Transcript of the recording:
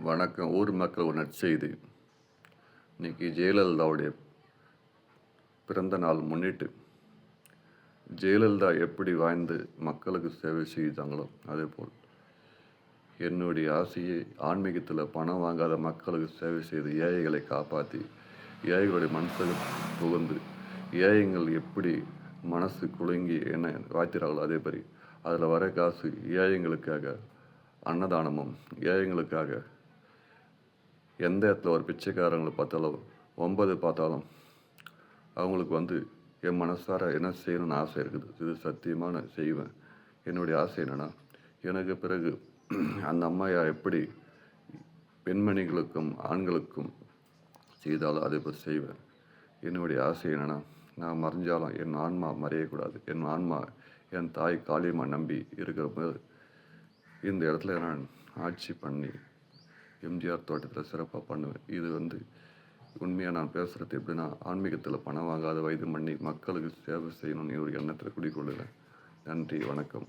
வணக்கம். ஊர் மக்கள் ஒரு நற்செய்தி. இன்னைக்கு ஜெயலலிதாவுடைய பிறந்த நாள் முன்னிட்டு, ஜெயலலிதா எப்படி வாழ்ந்து மக்களுக்கு சேவை செய்தாங்களோ, அதேபோல் என்னுடைய ஆசையை ஆன்மீகத்தில் பணம் வாங்காத மக்களுக்கு சேவை செய்து ஏழைகளை காப்பாற்றி, ஏழைகளுடைய மனசுக்கு புகுந்து, ஏழைகள் எப்படி மனசு குலுங்கி என்ன வாழ்த்துறாங்களோ அதே மாதிரி அதில் வர காசு ஏழைங்களுக்காக அன்னதானமும், ஏழைங்களுக்காக எந்த இடத்துல ஒரு பிச்சைக்காரங்களை பார்த்தாலும் 9 பார்த்தாலும் அவங்களுக்கு என் மனசார என்ன செய்யணும்னு ஆசை இருக்குது. இது சத்தியமாக நான் செய்வேன். என்னுடைய ஆசை என்னென்னா, எனக்கு பிறகு அந்த அம்மையா எப்படி பெண்மணிகளுக்கும் ஆண்களுக்கும் செய்தாலும் அதே போல் செய்வேன். என்னுடைய ஆசை என்னென்னா, நான் மறைஞ்சாலும் என் ஆன்மா மறையக்கூடாது. என் ஆன்மா என் தாய் காளியம்மா நம்பி இருக்கிற போது இந்த இடத்துல நான் ஆட்சி பண்ணி எம்ஜிஆர் தோட்டத்தில் சிறப்பாக பண்ணுவேன். இது உண்மையாக நான் பேசுகிறது எப்படின்னா, ஆன்மீகத்தில் பணம் வாங்காத வயது பண்ணி மக்களுக்கு சேவை செய்யணும்னு ஒரு எண்ணத்தில் குடிக்கொள்ளுறேன். நன்றி, வணக்கம்.